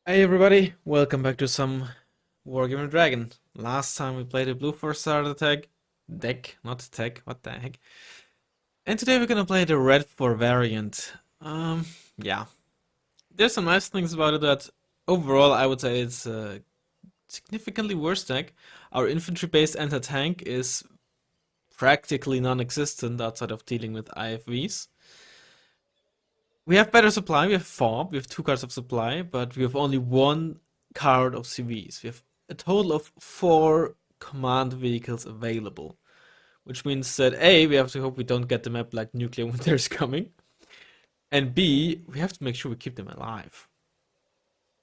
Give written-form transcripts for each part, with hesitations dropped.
Hey everybody, welcome back to some Wargaming Dragon. Last time we played a blue force starter deck, not tech, what the heck. And today we're gonna play the red 4 variant. Yeah. There's some nice things about it that overall I would say it's a significantly worse deck. Our infantry-based anti-tank is practically non-existent outside of dealing with IFVs. We have better supply, we have FOB, we have 2 cards of supply, but we have only 1 card of CVs. We have a total of 4 command vehicles available. Which means that A, we have to hope we don't get the map like nuclear winter is coming. And B, we have to make sure we keep them alive.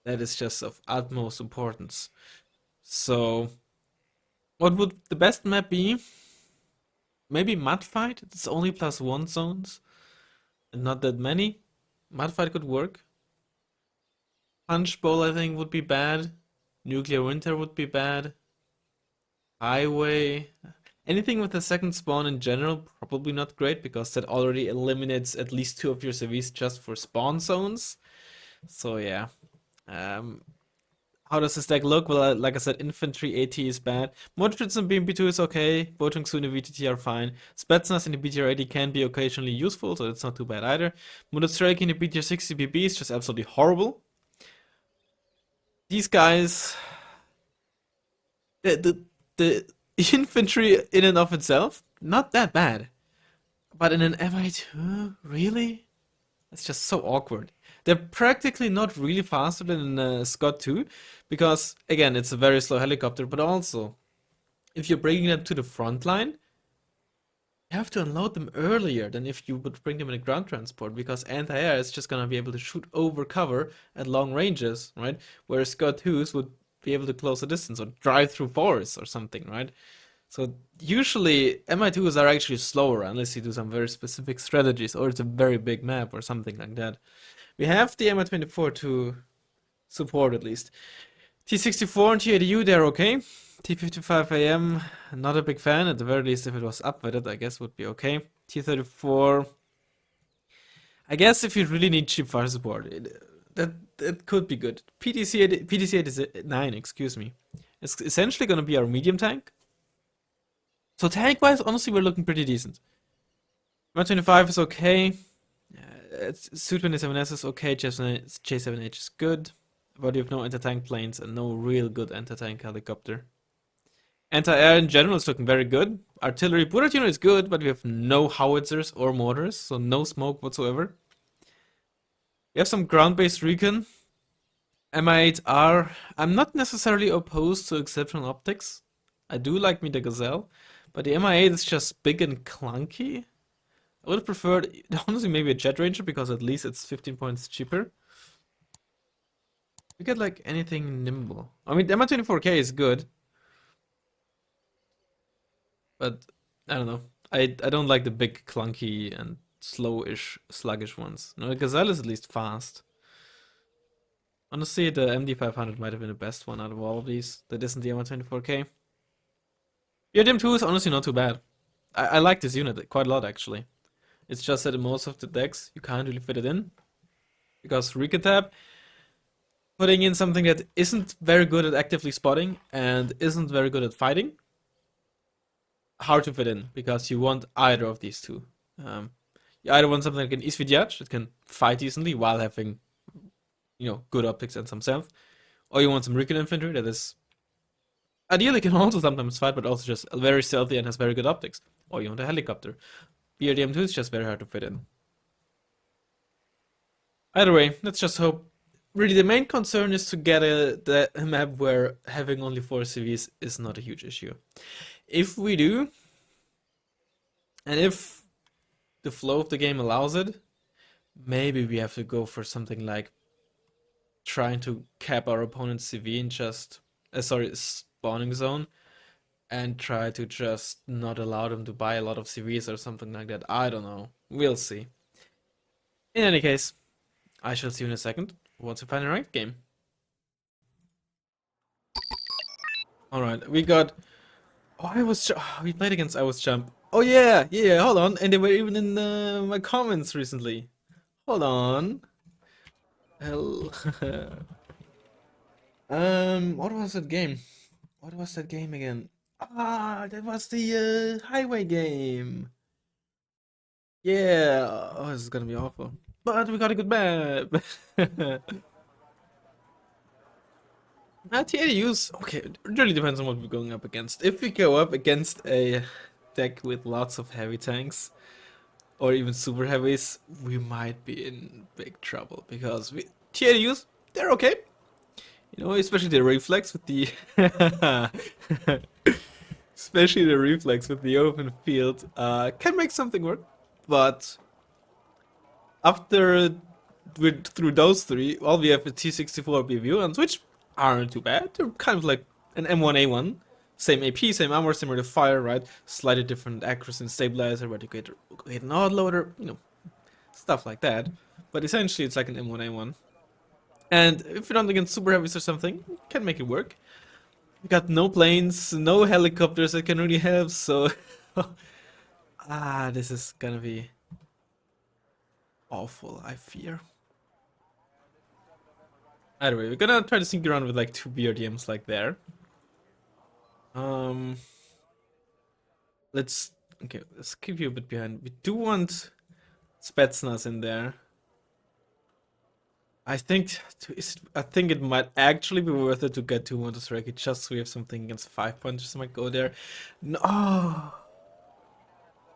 That is just of utmost importance. So, what would the best map be? Maybe Mudfight? It's only +1 zones. And not that many. Mudfight could work. Punch Bowl, I think, would be bad. Nuclear Winter would be bad. Highway. Anything with a second spawn in general, probably not great, because that already eliminates at least 2 of your CVs just for spawn zones. So yeah. Um, how does this deck look? Well, like I said, Infantry AT is bad. Motorits and BMP2 is okay. Botung and VTT are fine. Spetsnaz in the BTR 80 can be occasionally useful, so it's not too bad either. Monostrike in the BTR 60 BB is just absolutely horrible. These guys, the infantry in and of itself, not that bad. But in an MI2, really? That's just so awkward. They're practically not really faster than Scott 2, because again, it's a very slow helicopter, but also, if you're bringing them to the front line, you have to unload them earlier than if you would bring them in a ground transport, because anti-air is just gonna be able to shoot over cover at long ranges, right? Whereas Scott 2s would be able to close the distance or drive through forests or something, right? So usually MI2s are actually slower unless you do some very specific strategies or it's a very big map or something like that. We have the MI24 to support at least. T64 and T80U, they're okay. T55AM, not a big fan. At the very least, if it was upweighted, I guess would be okay. T34, I guess if you really need cheap fire support, that could be good. PDC 9, excuse me. It's essentially going to be our medium tank. So tank-wise, honestly, we're looking pretty decent. M25 is okay. Su-27S is okay. J7H is good. But you have no anti-tank planes and no real good anti-tank helicopter. Anti-air in general is looking very good. Artillery bullet unit is good, but we have no howitzers or mortars, so no smoke whatsoever. We have some ground-based recon. Mi8R. I'm not necessarily opposed to exceptional optics. I do like me the Gazelle, but the Mi8 is just big and clunky. I would have preferred, honestly, maybe a Jet Ranger, because at least it's 15 points cheaper. We get like anything nimble. I mean, the Mi24K is good, but I don't know. I don't like the big, clunky, and slowish, sluggish ones. No, the Gazelle is at least fast. Honestly, the MD500 might have been the best one out of all of these. That isn't the Mi24K. BRDM2 is honestly not too bad. I like this unit quite a lot, actually. It's just that in most of the decks, you can't really fit it in. Because Recon Tab, putting in something that isn't very good at actively spotting and isn't very good at fighting, hard to fit in, because you want either of these two. You either want something like an Isvidyach that can fight decently while having, good optics and some stealth, or you want some Recon Infantry that is ideally can also sometimes fight, but also just very stealthy and has very good optics. Or you want a helicopter. BRDM2 is just very hard to fit in. Either way, let's just hope. Really, the main concern is to get a map where having only 4 CVs is not a huge issue. If we do, and if the flow of the game allows it, maybe we have to go for something like trying to cap our opponent's CV in just, spawning zone, and try to just not allow them to buy a lot of CVs or something like that. I don't know. We'll see. In any case, I shall see you in a second once we find a ranked game. Alright, we got. Oh, we played against I Was Champ. Oh, yeah, yeah, hold on. And they were even in my comments recently. Hold on. Hell. What was that game? What was that game again? Ah, that was the highway game. Yeah. Oh, this is gonna be awful. But we got a good map. TAUs, okay, it really depends on what we're going up against. If we go up against a deck with lots of heavy tanks, or even super heavies, we might be in big trouble because TAUs, they're okay. You know, especially the reflex with the especially the reflex with the open field can make something work. But after we're through those three, all we have a T64 BVU ones, which aren't too bad. They're kind of like an M1A1. Same AP, same armor, same rate of fire, right? Slightly different accuracy and stabilizer, reticular and autoloader, you know, stuff like that. But essentially, it's like an M1A1. And if you're not against super heavies or something, you can make it work. We got no planes, no helicopters that can really help, so this is gonna be awful, I fear. Either way, we're gonna try to sync around with like 2 BRDMs like there. Um, let's keep you a bit behind. We do want Spetsnaz in there. I think it might actually be worth it to get 2 Montesreki just so we have something against 5 pointers that might go there. No,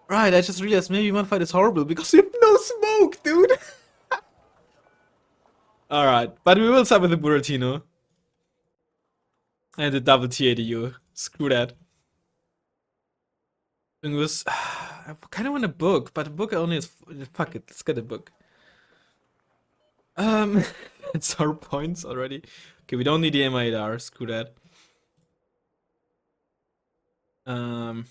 right, I just realized maybe one fight is horrible because we have no smoke, dude. Alright, but we will start with the Buratino. And the double TADU. Screw that. I kind of want a book, but a book only is... Fuck it, let's get a book. It's our points already. Okay, we don't need the M8R, screw that. Fine,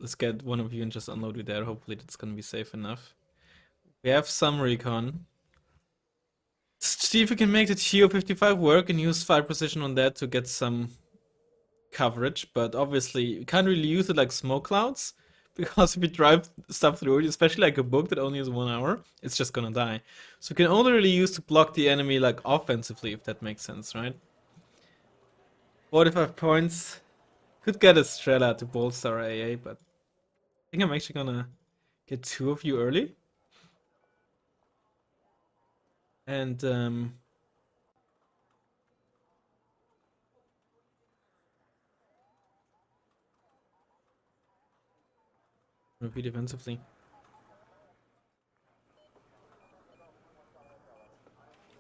let's get one of you and just unload it there. Hopefully that's gonna be safe enough. We have some recon. See if we can make the TO55 work and use fire precision on that to get some coverage, but obviously we can't really use it like smoke clouds because if you drive stuff through it, especially like a book that only has 1 hour, it's just gonna die. So we can only really use to block the enemy like offensively, if that makes sense, right? 45 points. Could get a Strela to bolster our AA, but I think I'm actually gonna get 2 of you early. And repeat defensively.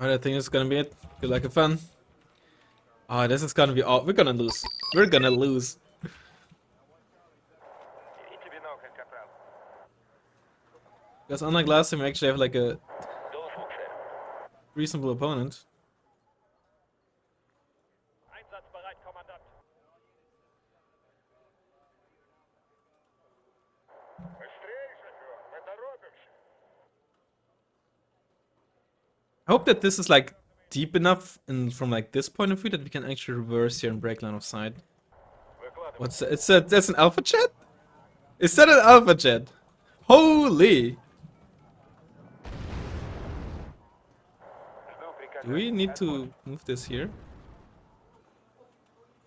Alright, I think it's gonna be it. Good luck and fun. Oh, this is gonna be all. We're gonna lose. We're gonna lose. Because unlike last time, we actually have like a reasonable opponent. I hope that this is like deep enough and from like this point of view that we can actually reverse here and break line of sight. What's that? That's an alpha jet? Is that an alpha jet? Holy! Do we need to move this here?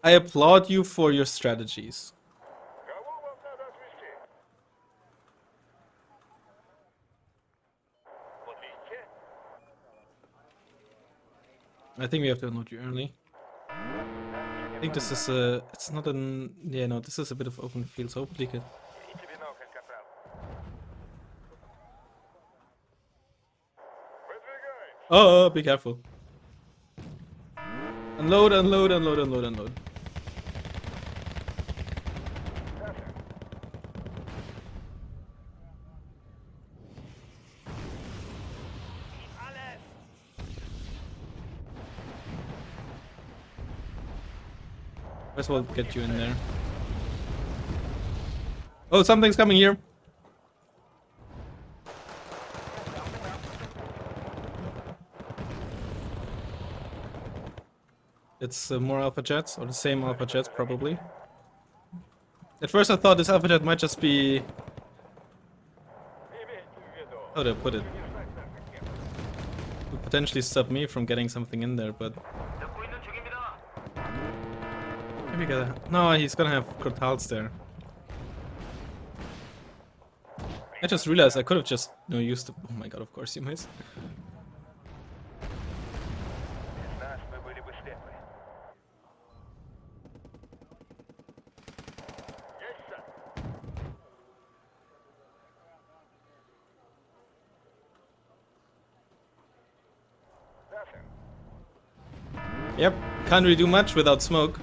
I applaud you for your strategies. I think we have to unload you early. I think this is a... It's not an... Yeah, no, this is a bit of open field, so hopefully you can... Oh, be careful. Unload, unload, unload, unload, unload. Might as well get you in there. Oh, something's coming here. It's more alpha jets, or the same alpha jets, probably. At first I thought this alpha jet might just be... How do I put it? potentially stop me from getting something in there, but maybe gotta. No, he's gonna have Cortals there. I just realized I could have just used the. Oh my god! Of course you missed. Yep, can't really do much without smoke.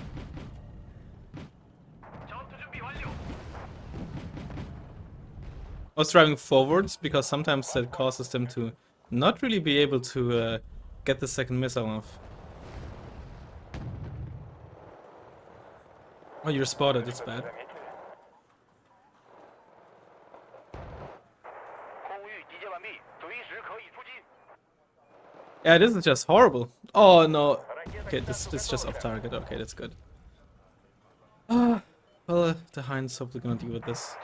I was driving forwards because sometimes that causes them to not really be able to get the second missile off. Oh, you're spotted, it's bad. Yeah, this is just horrible. Oh no. Okay, this is just off target. Okay, that's good. Well, the Heinz hopefully gonna deal with this.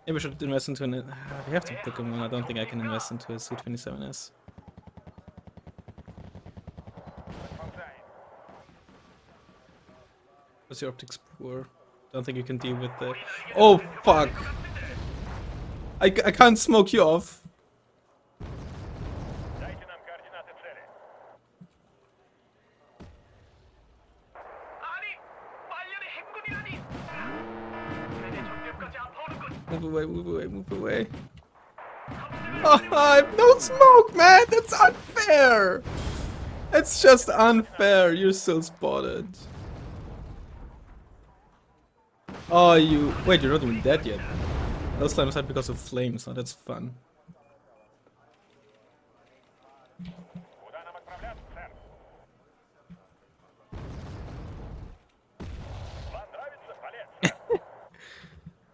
Maybe we should invest into an. We have to book him one. I don't think I can invest into a Su-27S. What's your optics poor? Don't think you can deal with the. Oh fuck! I can't smoke you off. Move away, move away, move away. Oh, I have no smoke, man! That's unfair! It's just unfair. You're still spotted. Oh, you. Wait, you're not even dead yet. Those times had because of flames, so that's fun.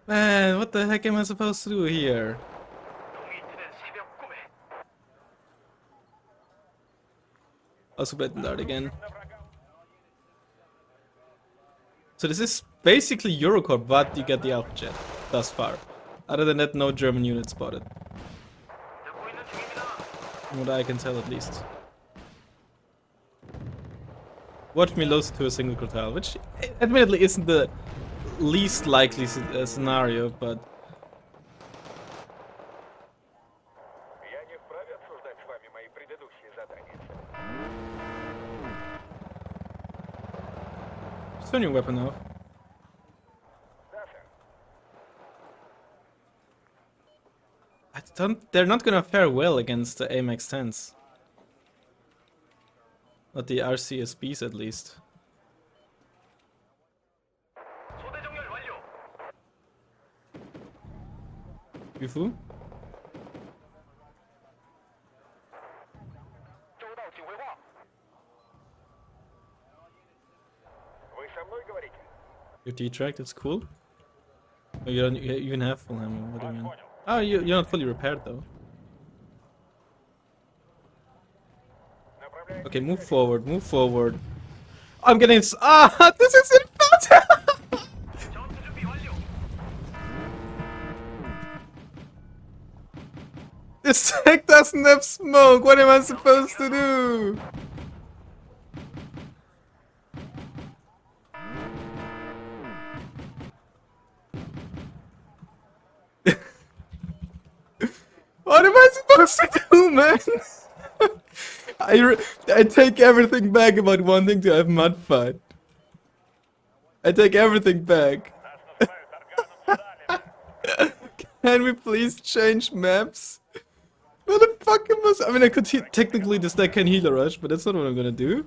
Man, what the heck am I supposed to do here? Also bad dart again. So this is basically Eurocorp, but you get the Alpha Jet thus far. Other than that, no German unit spotted. From what I can tell, at least. Watch me lose to a single Cortal, which admittedly isn't the least likely scenario, but just turn your weapon off. They're not gonna fare well against the AMX 10s. Not the RCSBs at least. Yufu? Your D-track, that's cool. Oh, you don't even have full ammo, what do you mean? Oh, you're not fully repaired though. Okay, move forward, move forward. I'm getting this is infected! This tank doesn't have smoke, what am I supposed to do? What am I supposed to do, man? I take everything back about wanting to have mud fight. I take everything back. Can we please change maps? What the fuck am I? I mean, I could technically just can healer rush, but that's not what I'm gonna do.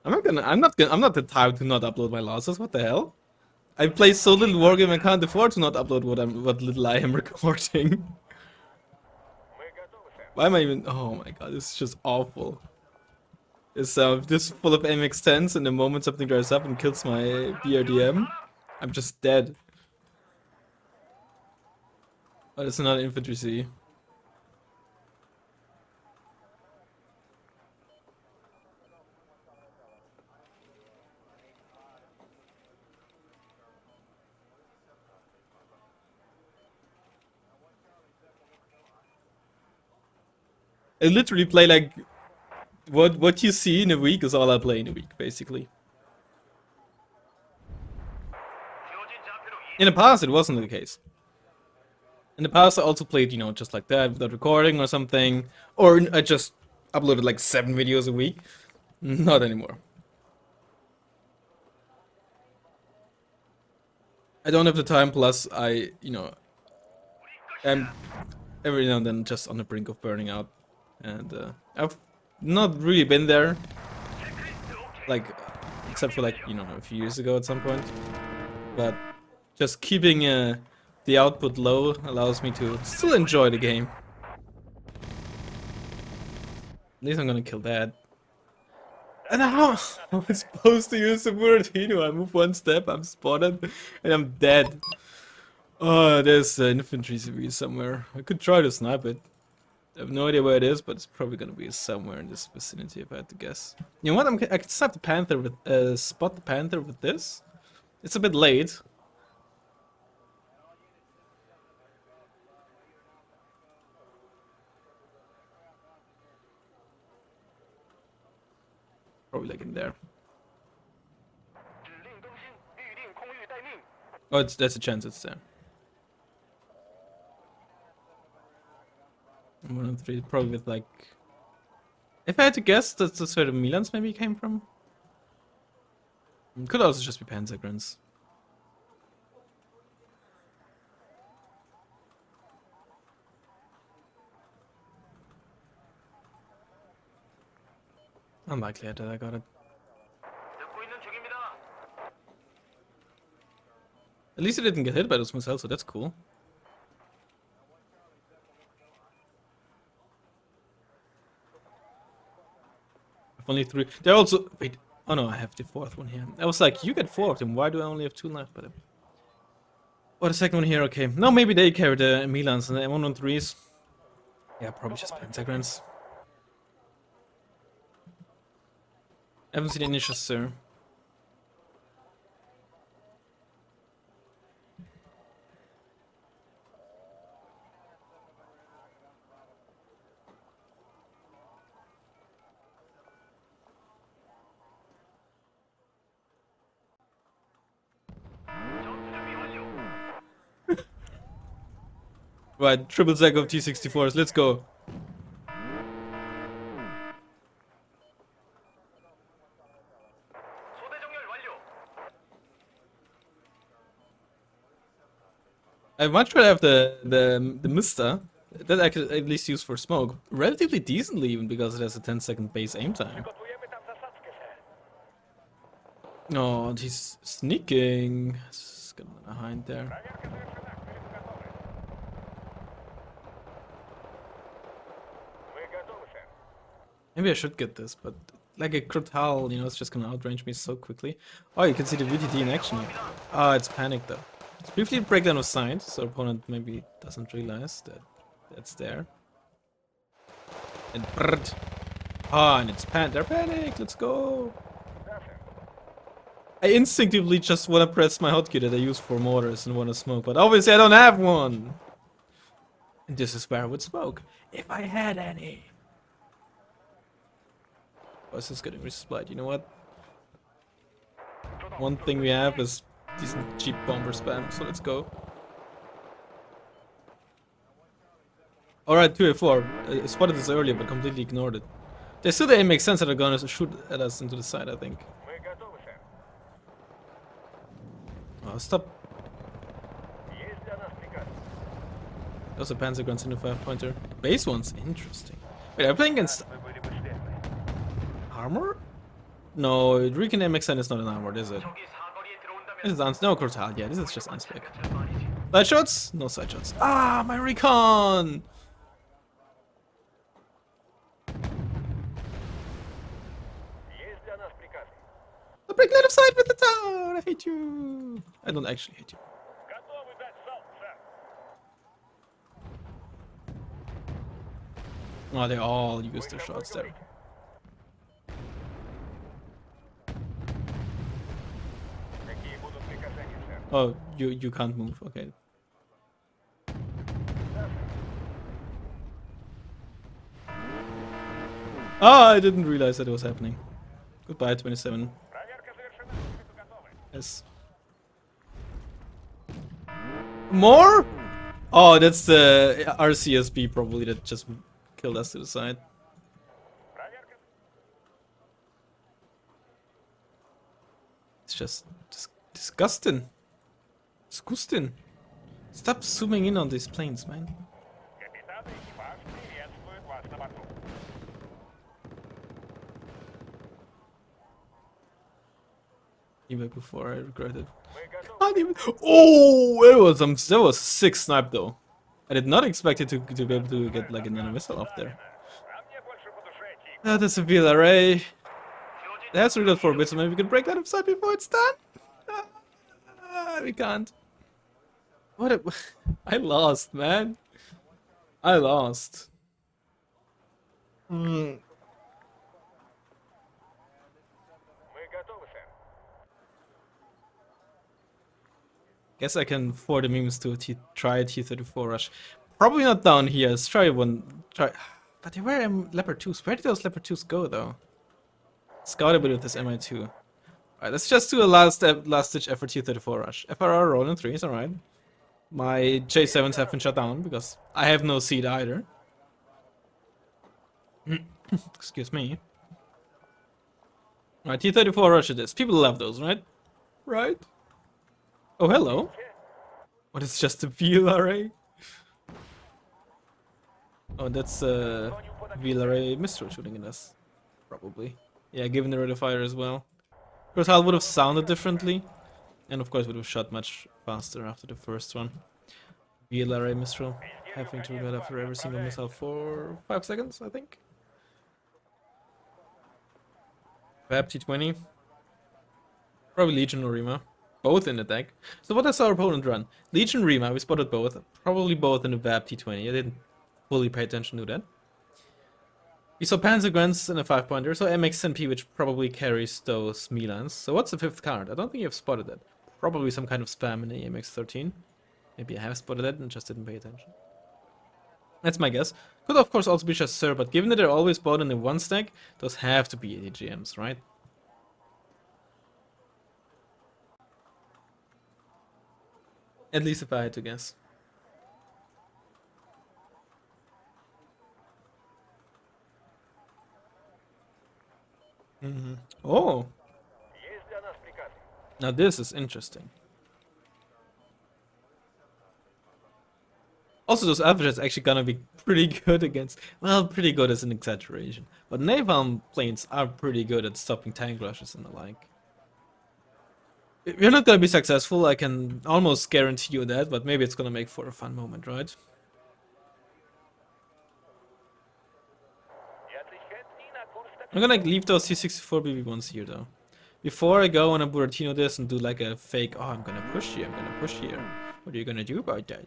I'm not the type to not upload my losses. What the hell? I play so little wargame I can't afford to not upload what little I am recording. Why am I even? Oh my god, this is just awful. It's just full of MX10s, and the moment something drives up and kills my BRDM, I'm just dead. But it's not infantry C. I literally play like what you see in a week is all I play in a week, basically. In the past, it wasn't the case. In the past, I also played, you know, just like that without recording or something, or I just uploaded like 7 videos a week. Not anymore. I don't have the time. Plus, I'm every now and then just on the brink of burning out, and I've not really been there, like except for like a few years ago at some point. But just keeping the output low allows me to still enjoy the game. At least I'm gonna kill that. And how am I supposed to use the Buratino? I move one step, I'm spotted, and I'm dead. Oh, there's an infantry CV somewhere. I could try to snipe it. I have no idea where it is, but it's probably gonna be somewhere in this vicinity if I had to guess. You know what? I could snipe the Panther with spot the Panther with this. It's a bit late. Probably like in there. Oh, there's a chance it's there. 1 and 3, probably with like. If I had to guess, that's where the Milans maybe came from. Could also just be Panzergrunts. Unlikely that I got it. At least I didn't get hit by those missiles, so that's cool. I've only 3. They're also. Wait. Oh no, I have the 4th one here. I was like, you get 4 of them. Why do I only have 2 left? But oh, the second one here. Okay. No, maybe they carry the Milans and the M113s. Yeah, probably just Pentagrams. I haven't seen any issues, sir. Right, triple stack of T-64s. Let's go. I'd much rather have the Mister. That I could at least use for smoke. Relatively decently even because it has a 10-second base aim time. Oh, and he's sneaking. He's gonna behind there. Maybe I should get this, but like a Crotal, it's just gonna outrange me so quickly. Oh, you can see the VTT in action here. Ah, it's panicked though. It's briefly breakdown of sight, so opponent maybe doesn't realize that that's there. And brrrt. Ah, and it's they're panicked. Let's go. I instinctively just wanna press my hotkey that I use for mortars and wanna smoke, but obviously I don't have one. And this is where I would smoke if I had any. Oh, this is getting resupplied. You know what? One thing we have is decent cheap bomber spam, so let's go. Alright, 2A4. I spotted this earlier, but completely ignored it. They still didn't make sense that they're gonna shoot at us into the side, I think. Oh, stop. Those are Panzergrunts in the 5-pointer. Base ones? Interesting. Wait, I'm playing against armor? No, recon MXN is not an armor, is it? This is no Crotal, yeah, this is just unspec. Side shots? No side shots. Ah, my recon! The break line of sight with the tower! I hate you! I don't actually hate you. Oh, they all use their shots there. Oh, you can't move, okay. Oh, I didn't realize that it was happening. Goodbye, 27. Yes. More? Oh, that's the RCSB probably that just killed us to the side. It's just disgusting. Disgusting. Stop zooming in on these planes, man. Even before I regret it. Not even. Oh, that was a sick snipe though. I did not expect it to be able to get like another missile off there. That's a veal array. That's reload 4 bits, so maybe we can break that upside before it's done. We can't. What? I lost, man. I lost. Hmm. Guess I can afford the memes to try a T-34 rush. Probably not down here. Let's try one. Try. But there were Leopard 2s. Where did those Leopard 2s go, though? Scout a bit with this MI2. Alright, let's just do a last-ditch effort T-34 rush. FRR rolling 3s, alright. My J7s have been shut down because I have no seat either. Excuse me. Alright, T-34 rush it is. People love those, right? Right? Oh, hello. What is just a VLRA? Oh, that's VLRA Mistral shooting at us. Probably. Yeah, given the rate of fire as well. Of course, Hal would have sounded differently. And of course, would have shot much faster after the first one. VLRA Mistral. Having to reload after every single missile for 5 seconds, I think. VAP T20. Probably Legion or Rima. Both in the deck. So what does our opponent run? Legion Rima, we spotted both. Probably both in the VAP T20. I didn't fully pay attention to that. We saw Panzer Guns in a 5-pointer, so MX10P, which probably carries those Milans. So what's the 5th card? I don't think you've spotted that. Probably some kind of spam in the MX13. Maybe I have spotted it and just didn't pay attention. That's my guess. Could of course also be just Sir, but given that they're always bought in the 1 stack, those have to be AGMs, right? At least if I had to guess. Oh, now this is interesting. Also, those averages actually gonna be pretty good against. Well, pretty good is an exaggeration, but napalm planes are pretty good at stopping tank rushes and the like. We're not gonna be successful, I can almost guarantee you that, but maybe it's gonna make for a fun moment, right? I'm gonna leave those T-64 BB1s here though. Before I go on a Buratino this and do like a fake, oh, I'm gonna push here, I'm gonna push here. What are you gonna do about that?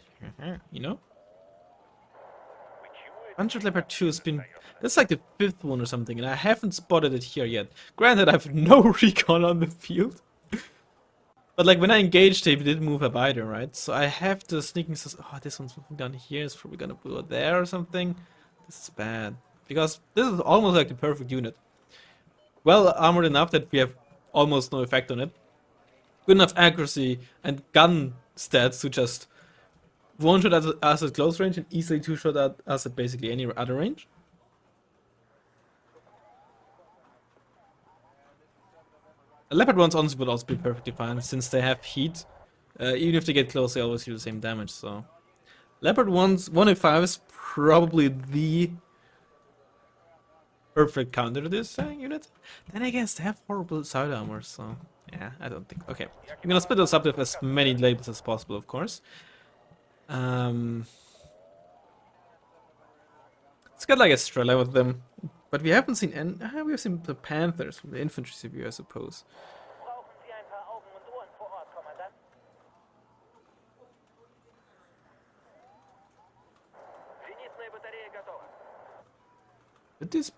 You know? 100 Leopard 2 has been... That's like the 5th one or something, and I haven't spotted it here yet. Granted, I have no recon on the field. But like when I engaged, they didn't move up either, right? So I have the sneaking system. Oh, this one's moving down here. It's probably gonna blow there or something. This is bad. Because this is almost like the perfect unit. Well armored enough that we have almost no effect on it. Good enough accuracy and gun stats to just one-shot us at close range and easily two-shot at us at basically any other range. Leopard ones honestly would also be perfectly fine since they have heat. Even if they get close, they always do the same damage. So Leopard ones 105 is probably the perfect counter to this unit. Then I guess they have horrible side armor, so yeah, I don't think. Okay, I'm gonna split this up with as many labels as possible, of course. Let's get like a Strela with them, but we haven't seen any. We've seen the Panthers from the infantry CPU, I suppose. But this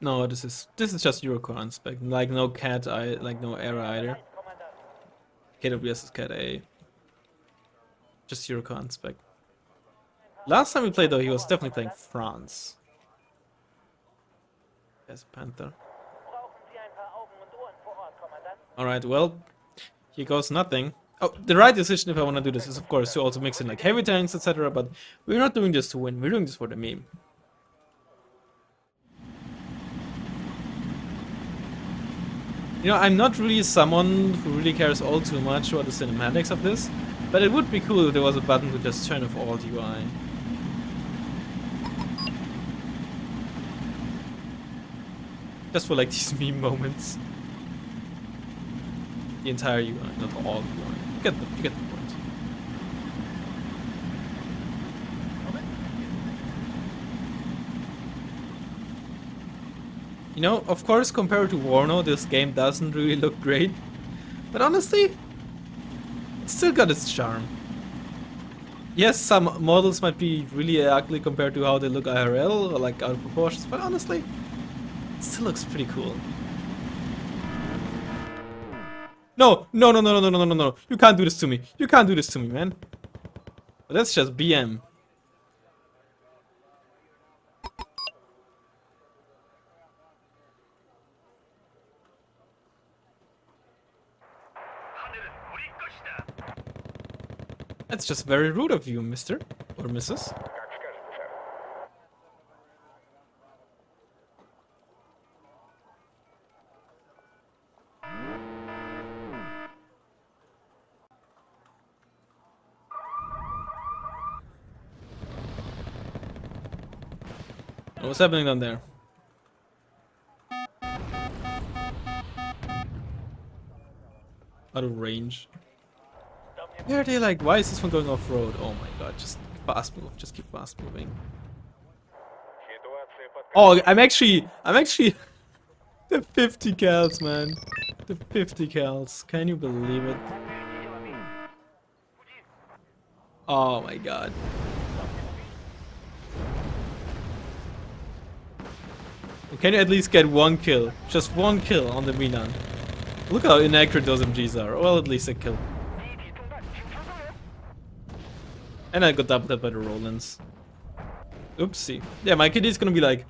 this is just Eurocon spec, like no cat like no era either. KWS is cat A. Just Eurocon spec. Last time we played though, he was definitely playing France. There's a Panther. Alright, well, here goes nothing. Oh, the right decision if I want to do this is, of course, to also mix in like heavy tanks, etc. But we're not doing this to win. We're doing this for the meme. You know, I'm not really someone who really cares all too much about the cinematics of this, but it would be cool if there was a button to just turn off all UI. Just for like these meme moments. The entire UI, not all UI. You get the point. You know, of course, compared to Warno, this game doesn't really look great. But honestly, it's still got its charm. Yes, some models might be really ugly compared to how they look IRL, or like out of proportions, but honestly, it still looks pretty cool. No! You can't do this to me. You can't do this to me, man. But that's just BM. That's just very rude of you, mister. Or Mrs. What's happening down there? Out of range. Where are they like, why is this one going off-road? Oh my god, just fast move, just keep fast moving. Oh, I'm actually the 50 cals, man. The 50 cals, can you believe it? Oh my god. Can you at least get one kill? Just one kill on the Minan. Look how inaccurate those MGs are. Well, at least a kill. And I got doubled up by the Rolands. Oopsie. Yeah, my KD is gonna be like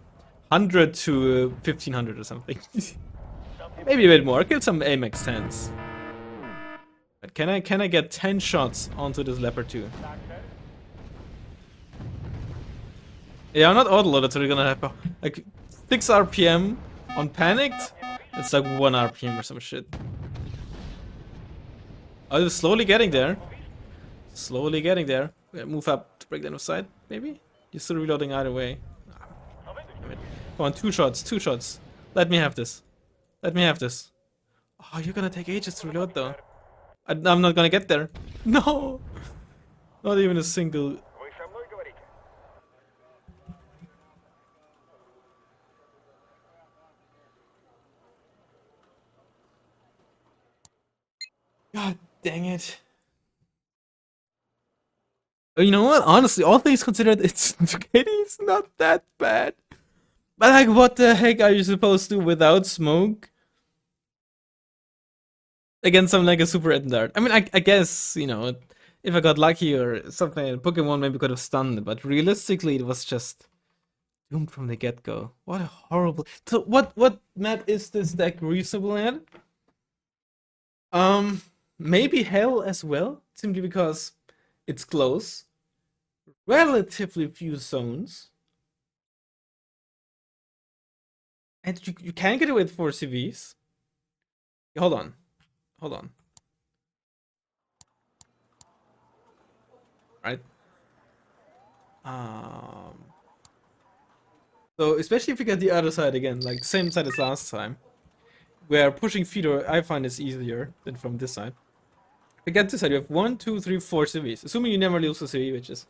100 to 1500 or something. Maybe a bit more. Kill some Amex 10s. But can I get 10 shots onto this Leopard 2? Yeah, I'm not autoloaded, so we're gonna have like 6 RPM on Panicked. It's like 1 RPM or some shit. Oh, it's slowly getting there. Slowly getting there. Move up to break the side, maybe? You're still reloading either way. Come on, 2 shots, 2 shots. Let me have this. Let me have this. Oh, you're gonna take ages to reload though. I'm not gonna get there. No! Not even a single... God dang it. You know what? Honestly, all things considered, it's not that bad. But like, what the heck are you supposed to do without smoke? Against something like a super red dart. I mean, I guess, you know, if I got lucky or something, Pokemon maybe could have stunned it, but realistically, it was just doomed from the get-go. What a horrible... So, what map is this deck reasonable at? Maybe Hell as well, simply because it's close. Relatively few zones. And you can get away with 4 CVs. Hold on. Hold on. Right. So especially if you get the other side again, like the same side as last time, where pushing feeder I find is easier than from this side. If you get this side, you have 1, 2, 3, 4 CVs. Assuming you never lose a CV, which is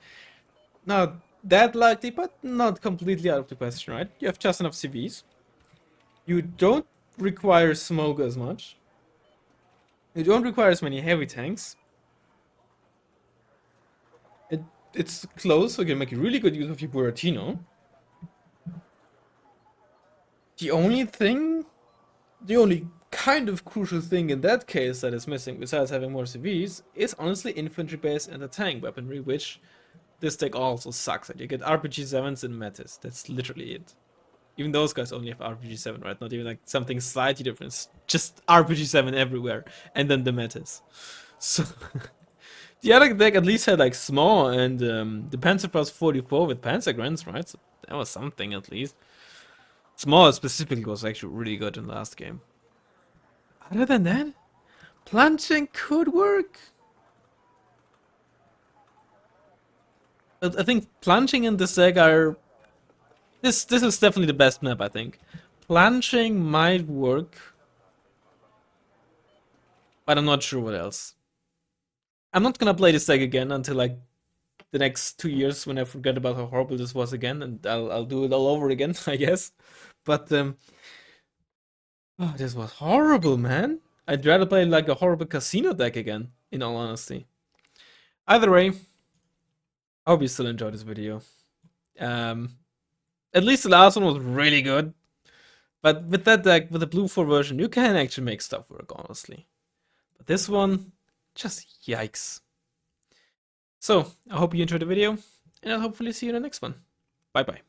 not that likely, but not completely out of the question, right? You have just enough CVs. You don't require smoke as much. You don't require as many heavy tanks. It's close, so you can make really good use of your Buratino. The only kind of crucial thing in that case that is missing, besides having more CVs, is honestly infantry base and the tank weaponry, which this deck also sucks at. You get RPG 7s and Metis. That's literally it. Even those guys only have RPG7, right? Not even like something slightly different. Just RPG7 everywhere. And then the metas. So the other deck at least had like small and the Panzer plus 44 with Panzer Grants, right? So that was something at least. Small specifically was actually really good in the last game. Other than that, plunging could work. But I think plunging and the deck are this is definitely the best map, I think. Plunging might work, but I'm not sure what else. I'm not gonna play this deck again until like the next 2 years when I forget about how horrible this was again, and I'll do it all over again, I guess. But oh, this was horrible, man. I'd rather play like a horrible casino deck again, in all honesty. Either way, I hope you still enjoyed this video. Um, at least the last one was really good. But with that deck, with the blue 4 version, you can actually make stuff work, honestly. But this one, just yikes. So, I hope you enjoyed the video, and I'll hopefully see you in the next one. Bye bye.